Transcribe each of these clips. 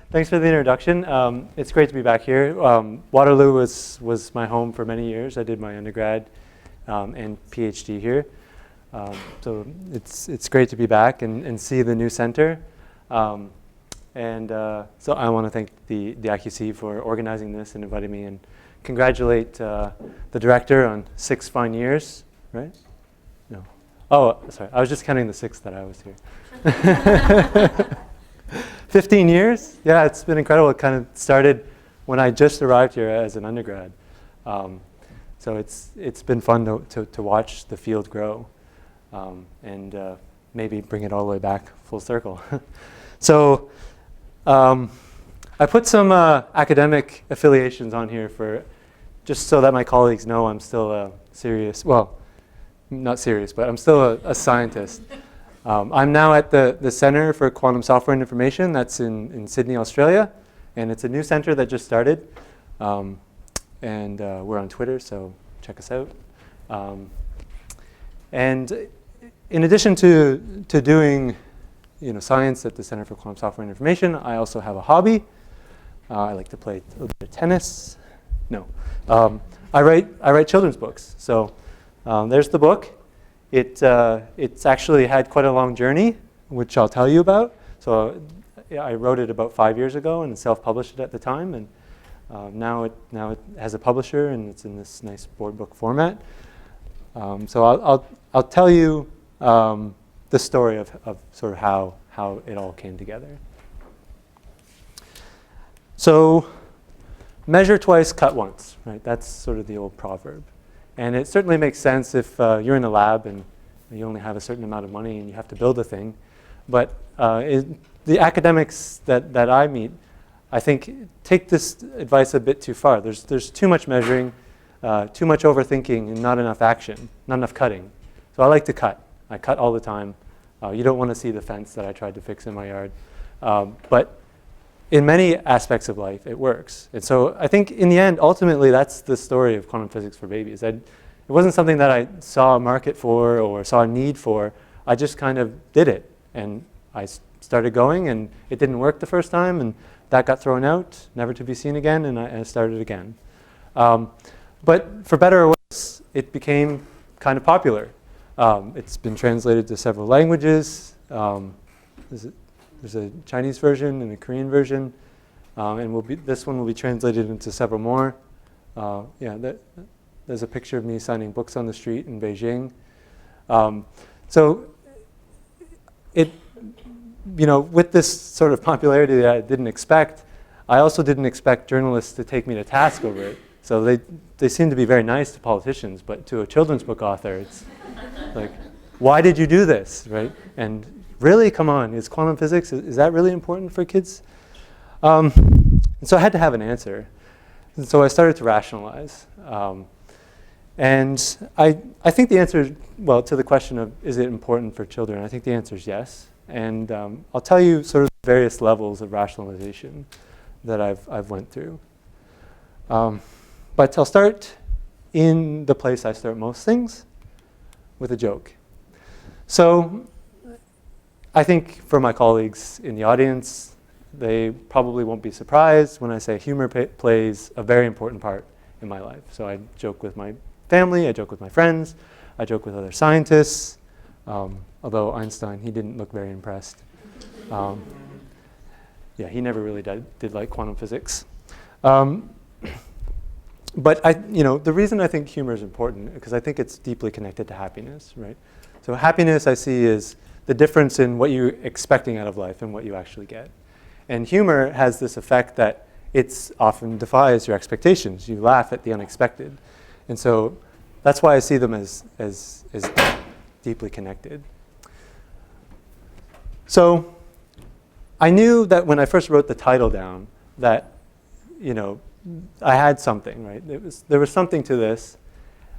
Thanks for the introduction. It's great to be back here. Waterloo was my home for many years. I did my undergrad and PhD here. So it's great to be back and see the new center. So I want to thank the IQC for organizing this and inviting me, and congratulate the director on 6 fine years, right? No. Oh, sorry. I was just counting the 6 that I was here. 15 years? Yeah, it's been incredible. It kind of started when I just arrived here as an undergrad. So it's been fun to watch the field grow and maybe bring it all the way back full circle. So I put some academic affiliations on here for just so that my colleagues know I'm still a serious, well, not serious, but I'm still a scientist. I'm now at the Center for Quantum Software and Information. That's in Sydney, Australia. And it's a new center that just started. And we're on Twitter, so check us out. And in addition to doing science at the Center for Quantum Software and Information, I also have a hobby. I like to play a little bit of tennis. No. I write children's books. So there's the book. It's actually had quite a long journey, which I'll tell you about. So I wrote it about 5 years ago and self-published it at the time, and now it has a publisher and it's in this nice board book format. So I'll tell you the story of sort of how it all came together. So measure twice, cut once, right? That's sort of the old proverb. And it certainly makes sense if you're in a lab and you only have a certain amount of money and you have to build a thing. But the academics that I meet, I think, take this advice a bit too far. There's too much measuring, too much overthinking, and not enough action, not enough cutting. So I like to cut. I cut all the time. You don't want to see the fence that I tried to fix in my yard. But in many aspects of life, it works. And so I think in the end, ultimately, that's the story of quantum physics for babies. It wasn't something that I saw a market for or saw a need for. I just kind of did it. And I started going, and it didn't work the first time, and that got thrown out, never to be seen again, and I started again. But for better or worse, it became kind of popular. It's been translated to several languages. There's a Chinese version and a Korean version, and this one will be translated into several more. There's a picture of me signing books on the street in Beijing. So with this sort of popularity that I didn't expect, I also didn't expect journalists to take me to task over it. So they seem to be very nice to politicians, but to a children's book author, it's like, why did you do this, right? And really, come on, is quantum physics, is that really important for kids? And so I had to have an answer. And so I started to rationalize. And I think the answer, well, to the question of is it important for children, I think the answer is yes. And I'll tell you sort of various levels of rationalization that I've went through. But I'll start in the place I start most things, with a joke. So I think for my colleagues in the audience, they probably won't be surprised when I say humor plays a very important part in my life. So I joke with my family, I joke with my friends, I joke with other scientists, although Einstein, he didn't look very impressed. He never really did like quantum physics. But the reason I think humor is important, because I think it's deeply connected to happiness, right? So happiness I see is the difference in what you're expecting out of life and what you actually get. And humor has this effect that it often defies your expectations. You laugh at the unexpected. And so that's why I see them as deeply connected. So I knew that when I first wrote the title down that, I had something, right? There was something to this.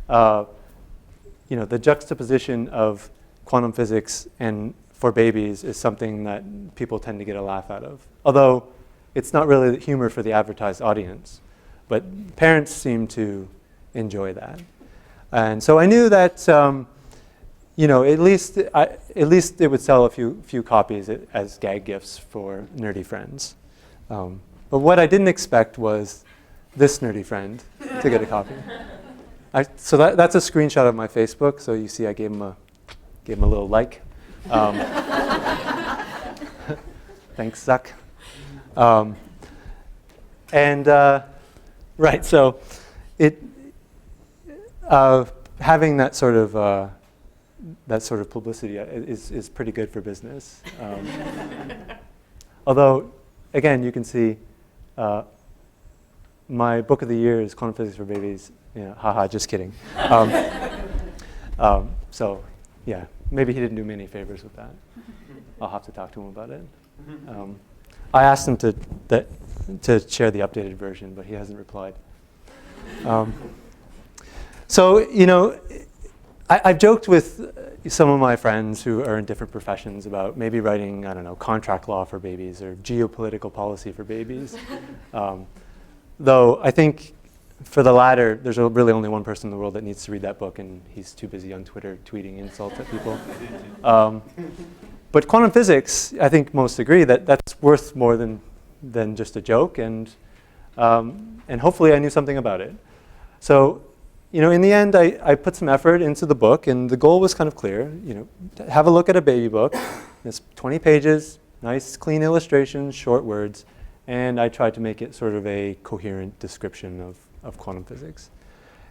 The juxtaposition of quantum physics and for babies is something that people tend to get a laugh out of. Although it's not really humor for the advertised audience. But parents seem to enjoy that. And so I knew that at least it would sell a few copies as gag gifts for nerdy friends. But what I didn't expect was this nerdy friend to get a copy. So that's a screenshot of my Facebook. So you see I gave him a little like. Thanks, Zuck. Right, so having that sort of publicity is pretty good for business. Although, again, you can see my book of the year is Quantum Physics for Babies. Haha, just kidding. So, yeah, maybe he didn't do me any favors with that. I'll have to talk to him about it. I asked him to share the updated version, but he hasn't replied. So, I've joked with some of my friends who are in different professions about maybe writing, I don't know, contract law for babies or geopolitical policy for babies. Though I think for the latter, there's really only one person in the world that needs to read that book, and he's too busy on Twitter tweeting insults at people. But quantum physics, I think most agree that that's worth more than just a joke, and hopefully I knew something about it. So, in the end, I put some effort into the book, and the goal was kind of clear. Have a look at a baby book. It's 20 pages, nice, clean illustrations, short words, and I tried to make it sort of a coherent description of quantum physics.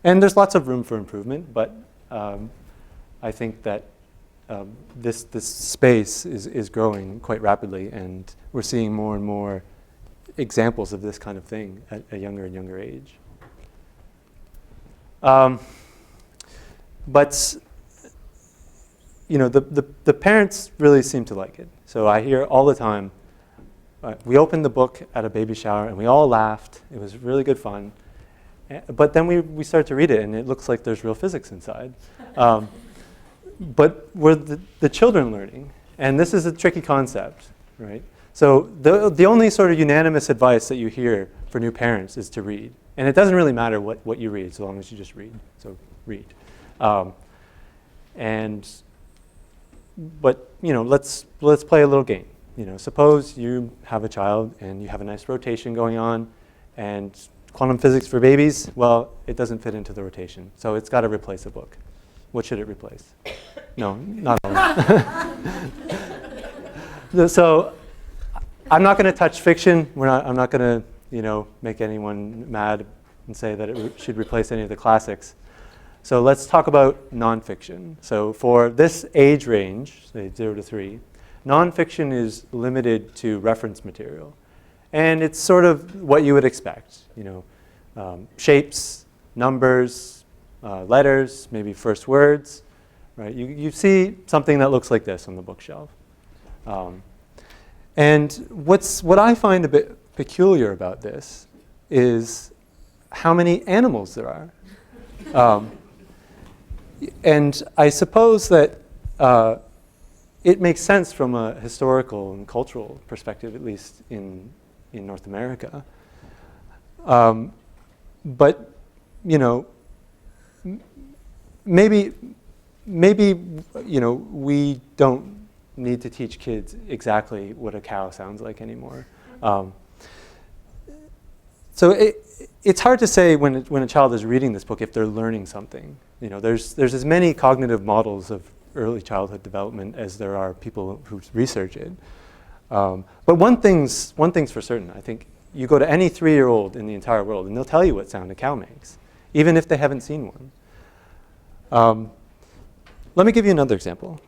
And there's lots of room for improvement, but I think that this space is growing quite rapidly, and we're seeing more and more examples of this kind of thing at a younger and younger age. But the parents really seem to like it. So I hear all the time, we opened the book at a baby shower and we all laughed. It was really good fun. But then we started to read it and it looks like there's real physics inside. But were the children learning? And this is a tricky concept, right? So the only sort of unanimous advice that you hear for new parents is to read. And it doesn't really matter what you read, so long as you just read. So read. But let's play a little game. Suppose you have a child and you have a nice rotation going on, and quantum physics for babies, well, it doesn't fit into the rotation, so it's got to replace a book. What should it replace? No, not all. So I'm not going to touch fiction. I'm not going to make anyone mad and say that it should replace any of the classics. So let's talk about nonfiction. So for this age range, say 0 to 3, nonfiction is limited to reference material. And it's sort of what you would expect. Shapes, numbers, letters, maybe first words. Right? You see something that looks like this on the bookshelf. And what I find a bit peculiar about this is how many animals there are. And I suppose that it makes sense from a historical and cultural perspective, at least in North America. But maybe we don't need to teach kids exactly what a cow sounds like anymore. So it's hard to say when a child is reading this book if they're learning something. There's as many cognitive models of early childhood development as there are people who research it. But one thing's for certain. I think you go to any 3-year-old in the entire world and they'll tell you what sound a cow makes, even if they haven't seen one. Let me give you another example.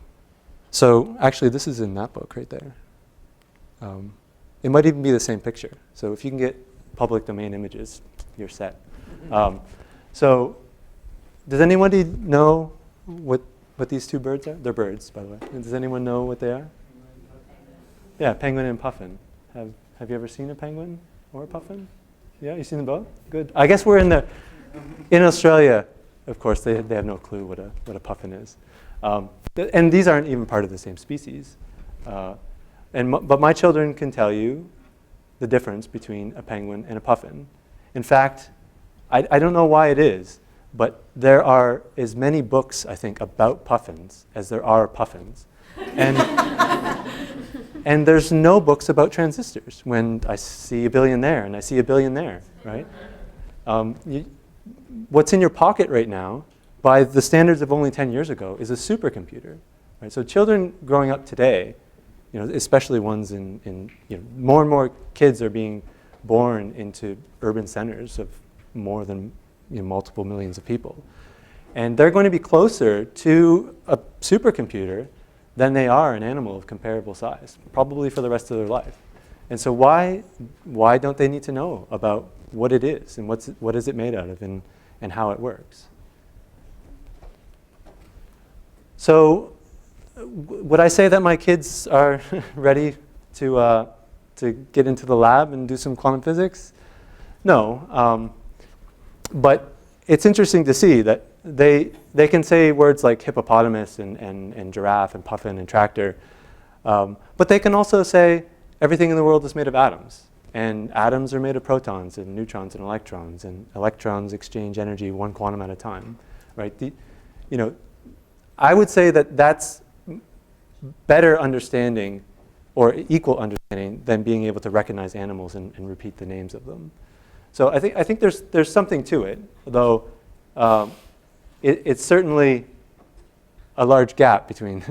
So actually, this is in that book right there. It might even be the same picture. So if you can get public domain images, you're set. So does anybody know what these two birds are? They're birds, by the way. And does anyone know what they are? Yeah, penguin and puffin. Have you ever seen a penguin or a puffin? Yeah, you seen them both? Good. I guess we're in Australia. Of course, they have no clue what a puffin is. And these aren't even part of the same species. But my children can tell you the difference between a penguin and a puffin. In fact, I don't know why it is, but there are as many books, I think, about puffins as there are puffins. And And there's no books about transistors when I see a billion there and I see a billion there, right? What's in your pocket right now, by the standards of only 10 years ago, is a supercomputer, right? So children growing up today, especially ones in more and more kids are being born into urban centers of more than multiple millions of people. And they're going to be closer to a supercomputer than they are an animal of comparable size, probably for the rest of their life. And so why don't they need to know about what it is and what is it made out of and how it works? So would I say that my kids are ready to get into the lab and do some quantum physics? No, but it's interesting to see that they can say words like hippopotamus and giraffe and puffin and tractor, but they can also say everything in the world is made of atoms, and atoms are made of protons and neutrons and electrons exchange energy one quantum at a time, right? I would say that that's better understanding or equal understanding than being able to recognize animals and repeat the names of them. So I think there's something to it, though it's certainly a large gap between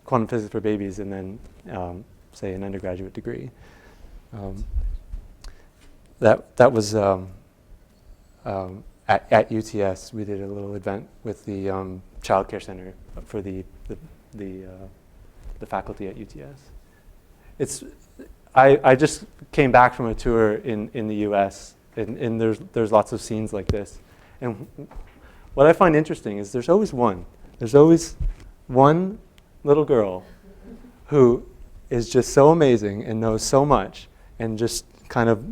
quantum physics for babies and then, say, an undergraduate degree. That was at UTS. We did a little event with the Child Care Center for the faculty at UTS. I just came back from a tour in the U.S. and there's lots of scenes like this. And what I find interesting is there's always one little girl who is just so amazing and knows so much and just kind of,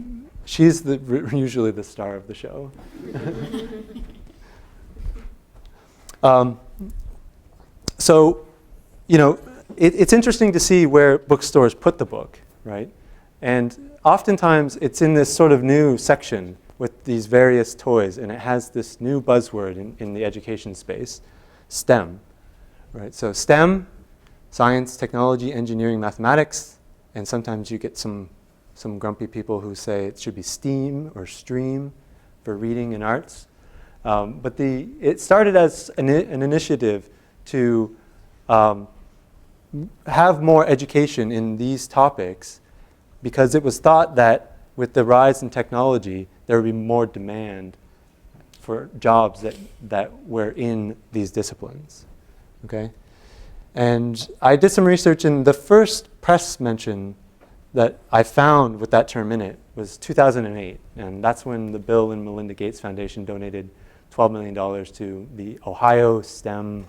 she's usually the star of the show. So, it's interesting to see where bookstores put the book, right? And oftentimes it's in this sort of new section with these various toys, and it has this new buzzword in the education space, STEM, right? So STEM, science, technology, engineering, mathematics, and sometimes you get some grumpy people who say it should be STEAM or STREAM for reading and arts. But it started as an initiative to have more education in these topics because it was thought that with the rise in technology, there would be more demand for jobs that were in these disciplines, okay? And I did some research, and the first press mention that I found with that term in it was 2008, and that's when the Bill and Melinda Gates Foundation donated $12 million to the Ohio STEM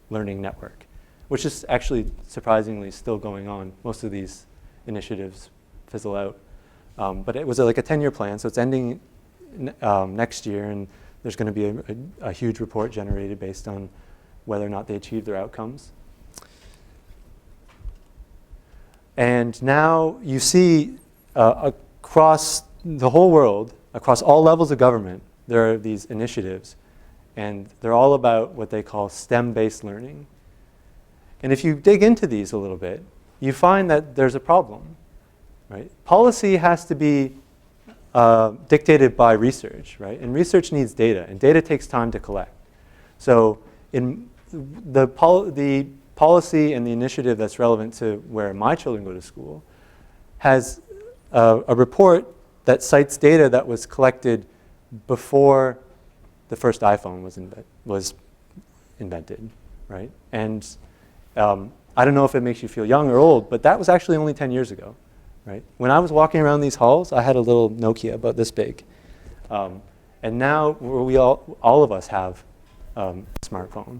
Learning Network, which is actually surprisingly still going on. Most of these initiatives fizzle out. But it was like a 10-year plan, so it's ending next year, and there's going to be a huge report generated based on whether or not they achieve their outcomes. And now you see across the whole world, across all levels of government, there are these initiatives, and they're all about what they call STEM-based learning. And if you dig into these a little bit, you find that there's a problem, right? Policy has to be dictated by research, right? And research needs data, and data takes time to collect. So in the policy and the initiative that's relevant to where my children go to school has a report that cites data that was collected before the first iPhone was invented, right? And I don't know if it makes you feel young or old, but that was actually only 10 years ago, right? When I was walking around these halls, I had a little Nokia about this big. And now we all of us have a smartphone.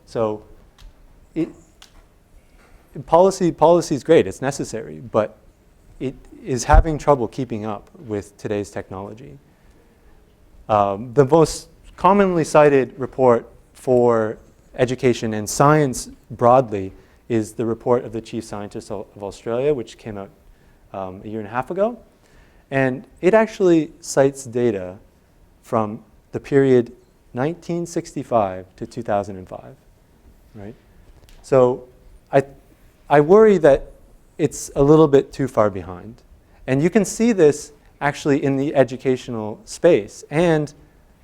So policy is great, it's necessary, but it is having trouble keeping up with today's technology. The most commonly cited report for education and science broadly is the report of the Chief Scientist of Australia, which came out a year and a half ago. And it actually cites data from the period 1965 to 2005, right? So I worry that it's a little bit too far behind. And you can see this actually in the educational space and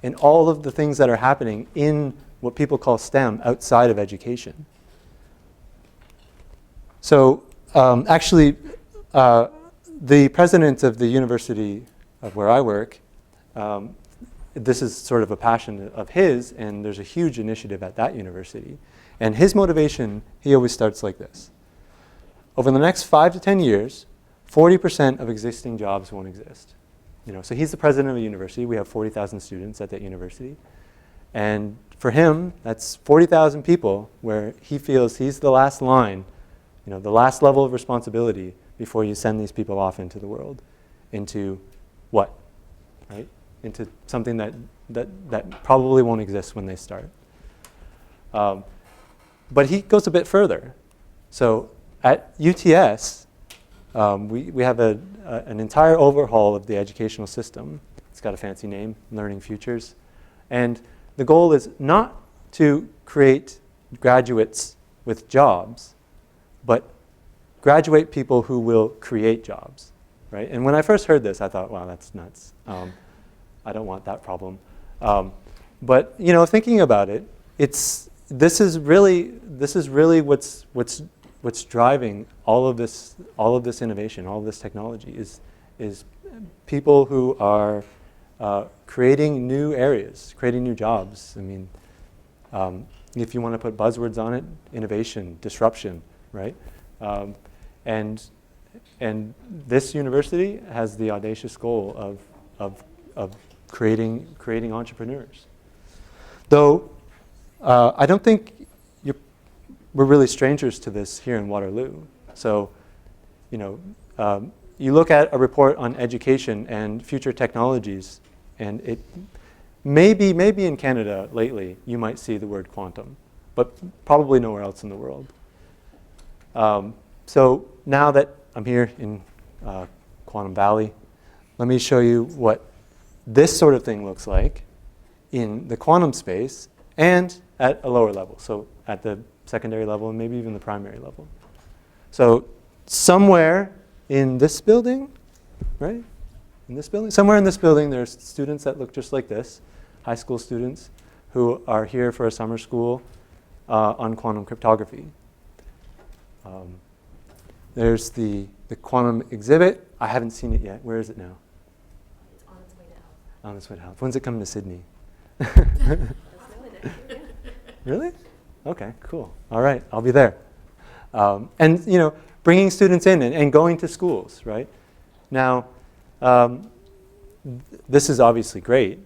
in all of the things that are happening in what people call STEM outside of education. So actually, the president of the university of where I work, this is sort of a passion of his, and there's a huge initiative at that university. And his motivation, he always starts like this. Over the next 5 to 10 years, 40% of existing jobs won't exist. So he's the president of a university. We have 40,000 students at that university. And for him, that's 40,000 people where he feels he's the last line, the last level of responsibility before you send these people off into the world. Into what? Right? Into something that probably won't exist when they start. But he goes a bit further. So at UTS, we have an entire overhaul of the educational system. It's got a fancy name, Learning Futures. And the goal is not to create graduates with jobs, but graduate people who will create jobs, right? And when I first heard this, I thought, wow, that's nuts. I don't want that problem. But thinking about it, this is really what's driving all of this innovation, all of this technology is people who are creating new areas, creating new jobs. I mean, if you want to put buzzwords on it, innovation, disruption, right? And this university has the audacious goal of creating entrepreneurs. Though I don't think we're really strangers to this here in Waterloo. So, you look at a report on education and future technologies, and it maybe in Canada lately you might see the word quantum, but probably nowhere else in the world. So now that I'm here in Quantum Valley, let me show you what this sort of thing looks like in the quantum space and at a lower level, so at the secondary level and maybe even the primary level. So somewhere in this building, right? Somewhere in this building, there's students that look just like this, high school students who are here for a summer school on quantum cryptography. There's the quantum exhibit. I haven't seen it yet. Where is it now? It's on its way to Halifax. On its way to Halifax. When's it coming to Sydney? Really? Okay, cool. All right, I'll be there. And bringing students in and going to schools, right? Now, this is obviously great,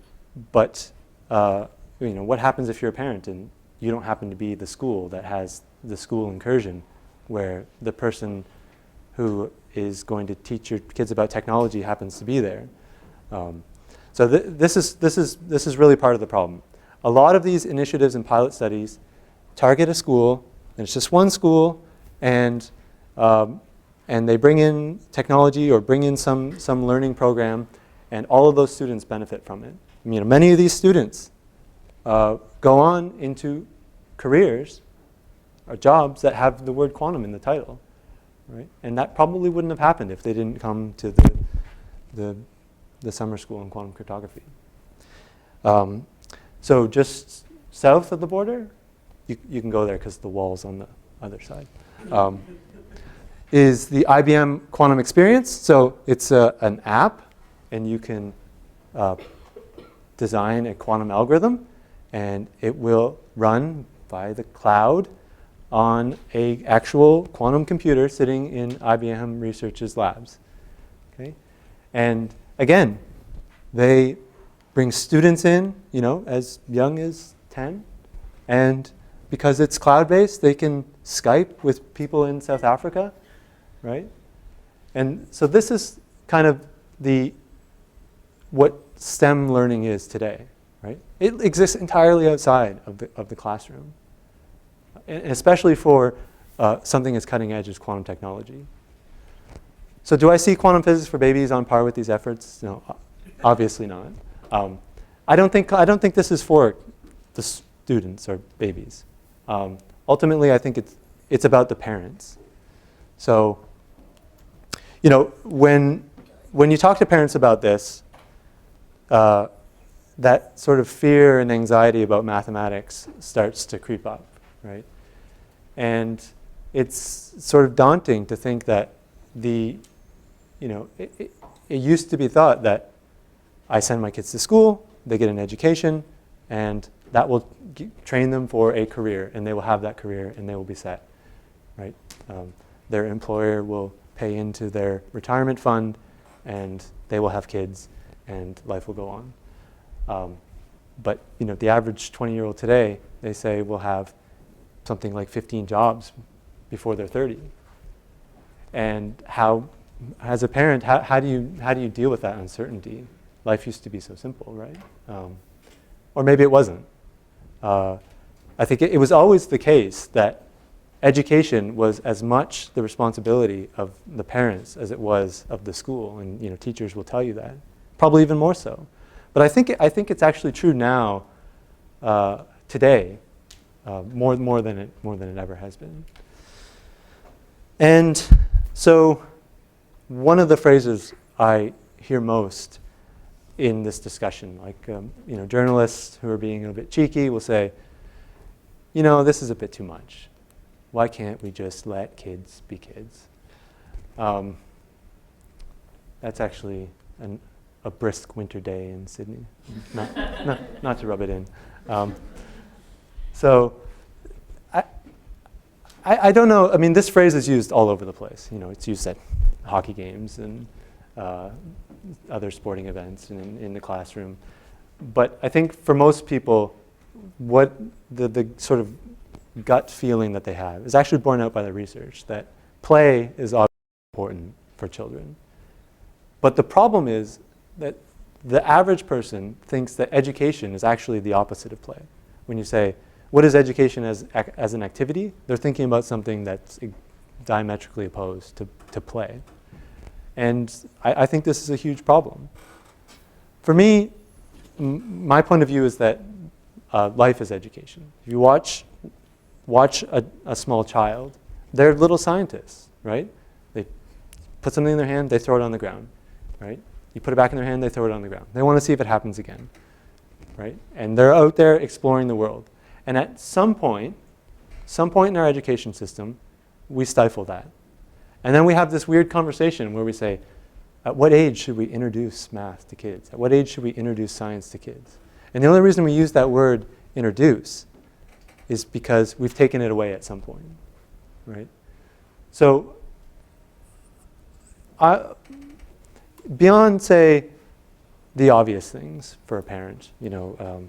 but what happens if you're a parent and you don't happen to be the school that has the school incursion, where the person who is going to teach your kids about technology happens to be there? So this is really part of the problem. A lot of these initiatives and pilot studies target a school, and it's just one school, and they bring in technology or bring in some learning program, and all of those students benefit from it. Many of these students go on into careers or jobs that have the word quantum in the title, right? And that probably wouldn't have happened if they didn't come to the summer school in quantum cryptography. So just south of the border, you can go there because the wall's on the other side, is the IBM Quantum Experience. So it's an app, and you can design a quantum algorithm, and it will run by the cloud on an actual quantum computer sitting in IBM Research's labs. Okay? And again, they bring students in, as young as 10, and because it's cloud-based, they can Skype with people in South Africa, right? And so this is kind of what STEM learning is today, right? It exists entirely outside of the classroom, and especially for something as cutting edge as quantum technology. So do I see quantum physics for babies on par with these efforts? No, obviously not. I don't think this is for the students or babies. Ultimately, I think it's about the parents. So you know, when you talk to parents about this, that sort of fear and anxiety about mathematics starts to creep up, right? And it's sort of daunting to think that it used to be thought that I send my kids to school, they get an education, and that will train them for a career, and they will have that career, and they will be set, right? Their employer will pay into their retirement fund, and they will have kids, and life will go on. But you know, the average 20-year-old today, they say will have something like 15 jobs before they're 30. And how, as a parent, how do you deal with that uncertainty? Life used to be so simple, right? Or maybe it wasn't. I think it was always the case that education was as much the responsibility of the parents as it was of the school, and you know, teachers will tell you that, probably even more so. But I think it's actually true now, today, more than it ever has been. And so, one of the phrases I hear most in this discussion, like you know, journalists who are being a bit cheeky will say, you know, this is a bit too much. Why can't we just let kids be kids? That's actually a brisk winter day in Sydney. Not to rub it in. So I don't know. I mean, this phrase is used all over the place. You know, it's used at hockey games and other sporting events and in the classroom. But I think for most people, what the sort of gut feeling that they have is actually borne out by the research that play is obviously important for children. But the problem is that the average person thinks that education is actually the opposite of play. When you say, what is education as an activity? They're thinking about something that's diametrically opposed to play. And I think this is a huge problem. For me, my point of view is that life is education. If you watch a small child, they're little scientists, right? They put something in their hand, they throw it on the ground, right? You put it back in their hand, they throw it on the ground. They want to see if it happens again, right? And they're out there exploring the world. And at some point in our education system, we stifle that. And then we have this weird conversation where we say, at what age should we introduce math to kids? At what age should we introduce science to kids? And the only reason we use that word introduce is because we've taken it away at some point, right? So beyond, say, the obvious things for a parent, you know,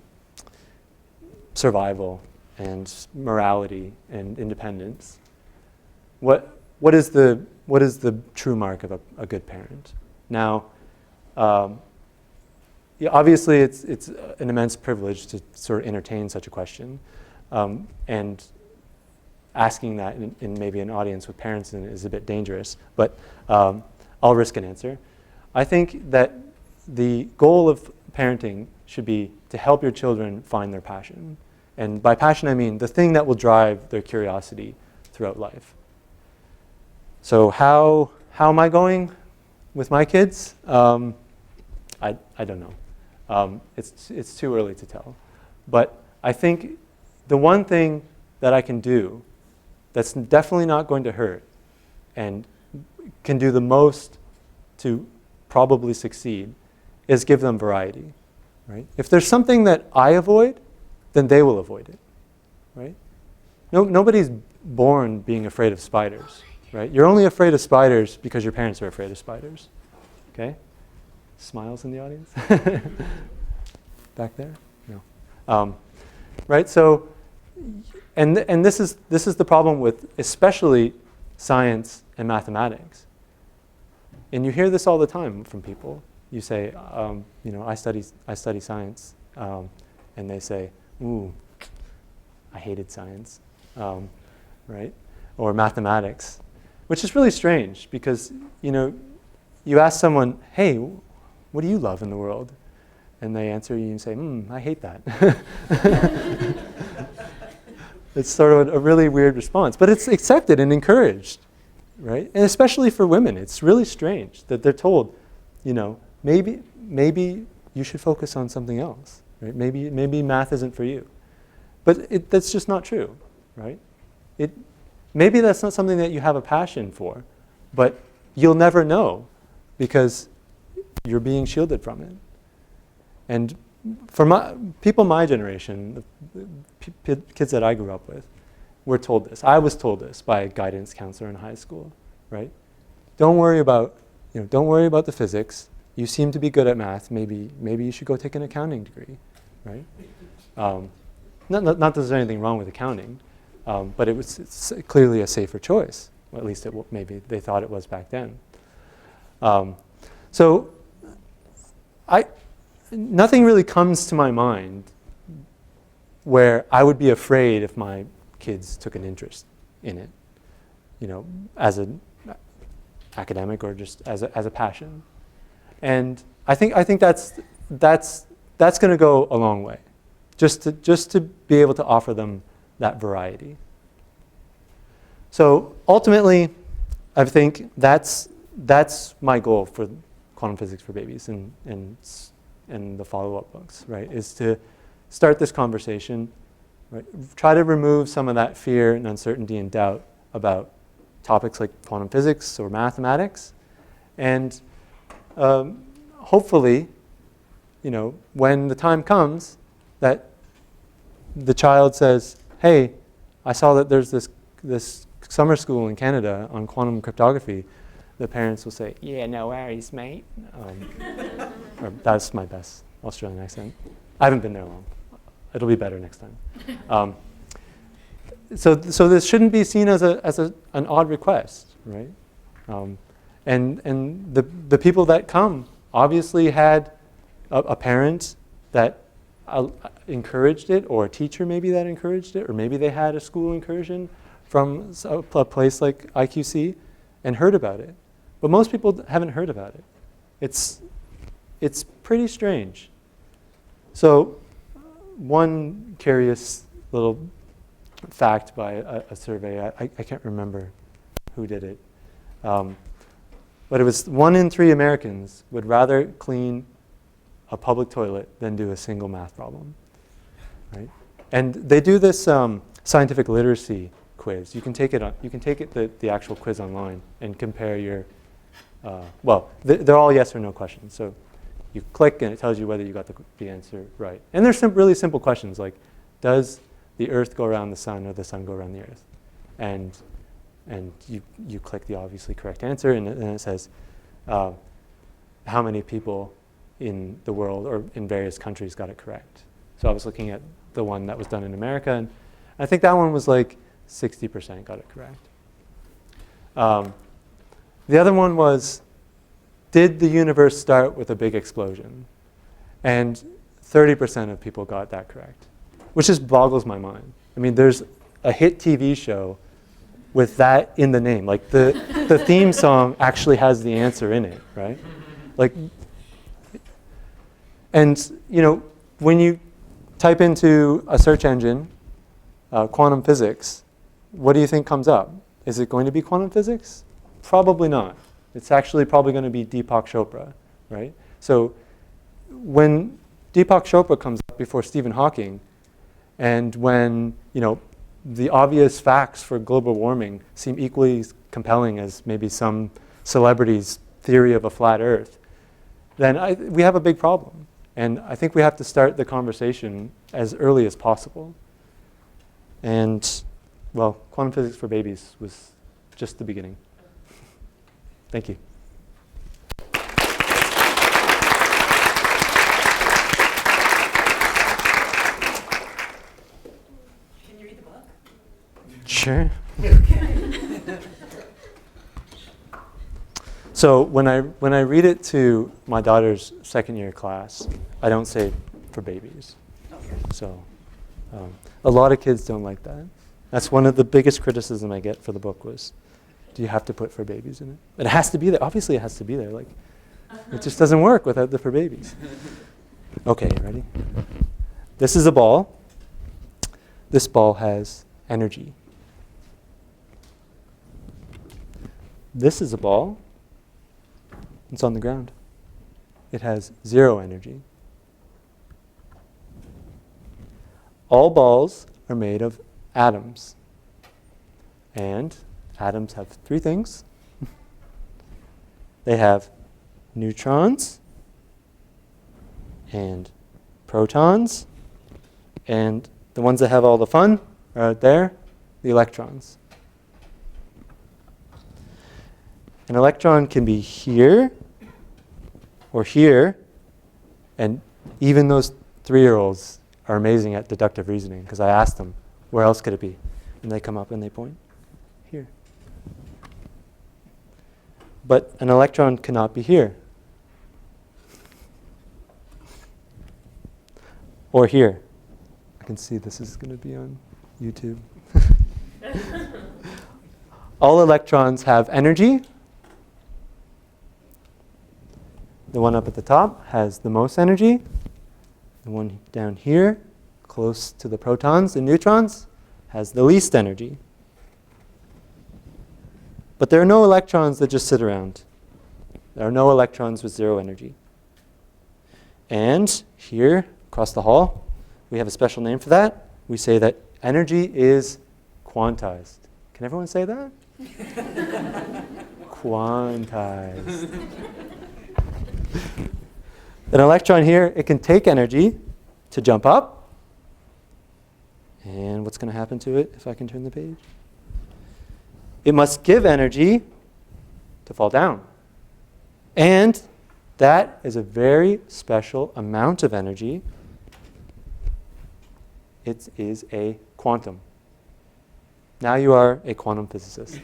survival and morality and independence, what is the true mark of a good parent? Now, yeah, obviously it's an immense privilege to sort of entertain such a question, and asking that in maybe an audience with parents is a bit dangerous, but I'll risk an answer. I think that the goal of parenting should be to help your children find their passion. And by passion, I mean the thing that will drive their curiosity throughout life. So how am I going with my kids? I don't know. It's too early to tell. But I think the one thing that I can do that's definitely not going to hurt and can do the most to probably succeed is give them variety, right? If there's something that I avoid, then they will avoid it, right? Nobody's born being afraid of spiders, right? You're only afraid of spiders because your parents are afraid of spiders, okay? Smiles in the audience? Back there? No. Right, so, and this is the problem with especially science and mathematics. And you hear this all the time from people. You say, you know, I study science, and they say, ooh, I hated science, right? Or mathematics, which is really strange because, you know, you ask someone, hey, what do you love in the world? And they answer you and say, I hate that. It's sort of a really weird response, but it's accepted and encouraged, right? And especially for women, it's really strange that they're told, maybe you should focus on something else, right? Maybe math isn't for you. But that's just not true, right? Maybe that's not something that you have a passion for, but you'll never know because you're being shielded from it. And for people my generation, the kids that I grew up with, were told this. I was told this by a guidance counselor in high school, right? Don't worry about the physics. You seem to be good at math. Maybe you should go take an accounting degree, right? Not that there's anything wrong with accounting, but it's clearly a safer choice. Well, at least maybe they thought it was back then. So nothing really comes to my mind where I would be afraid if my kids took an interest in it, as an academic or just as a passion. And I think that's going to go a long way, just to be able to offer them that variety. So ultimately, I think that's my goal for Quantum Physics for Babies and the follow-up books, right? Is to start this conversation, right? Try to remove some of that fear and uncertainty and doubt about topics like quantum physics or mathematics, and hopefully, when the time comes that the child says, "Hey, I saw that there's this summer school in Canada on quantum cryptography," the parents will say, "Yeah, no worries, mate." Or that's my best Australian accent. I haven't been there long. It'll be better next time. So this shouldn't be seen as an odd request, right? And the people that come obviously had a parent that encouraged it, or a teacher maybe that encouraged it, or maybe they had a school incursion from a place like IQC and heard about it. But most people haven't heard about it. It's pretty strange. So one curious little fact by a survey, I can't remember who did it, but it was 1 in 3 Americans would rather clean a public toilet than do a single math problem, right? And they do this scientific literacy quiz. You can take it the actual quiz online and compare your, they're all yes or no questions. So you click and it tells you whether you got the answer right. And they're really simple questions like, does the Earth go around the sun or the sun go around the Earth? And you click the obviously correct answer, and then it says how many people in the world or in various countries got it correct. So I was looking at the one that was done in America, and I think that one was like 60% got it correct. The other one was, did the universe start with a big explosion? And 30% of people got that correct, which just boggles my mind. I mean, there's a hit TV show with that in the name. Like the theme song actually has the answer in it, right? Like, and when you type into a search engine, quantum physics, what do you think comes up? Is it going to be quantum physics? Probably not. It's actually probably going to be Deepak Chopra, right? So when Deepak Chopra comes up before Stephen Hawking, and when the obvious facts for global warming seem equally compelling as maybe some celebrity's theory of a flat Earth, then we have a big problem. And I think we have to start the conversation as early as possible. And, well, Quantum Physics for Babies was just the beginning. Thank you. Can you read the book? Sure. So when I read it to my daughter's second year class, I don't say for babies. So a lot of kids don't like that. That's one of the biggest criticism I get for the book was, do you have to put for babies in it? It has to be there. Obviously it has to be there. Like, it just doesn't work without the for babies. Okay, ready? This is a ball. This ball has energy. This is a ball. It's on the ground. It has 0 energy. All balls are made of atoms. And atoms have 3 things. They have neutrons and protons, and the ones that have all the fun are out there, the electrons. An electron can be here or here, and even those 3-year-olds are amazing at deductive reasoning, because I asked them, where else could it be? And they come up and they point here. But an electron cannot be here. Or here. I can see this is going to be on YouTube. All electrons have energy. The one up at the top has the most energy. The one down here, close to the protons and neutrons, has the least energy. But there are no electrons that just sit around. There are no electrons with 0 energy. And here, across the hall, we have a special name for that. We say that energy is quantized. Can everyone say that? Quantized. An electron here, it can take energy to jump up. And what's going to happen to it if I can turn the page? It must give energy to fall down. And that is a very special amount of energy. It is a quantum. Now you are a quantum physicist.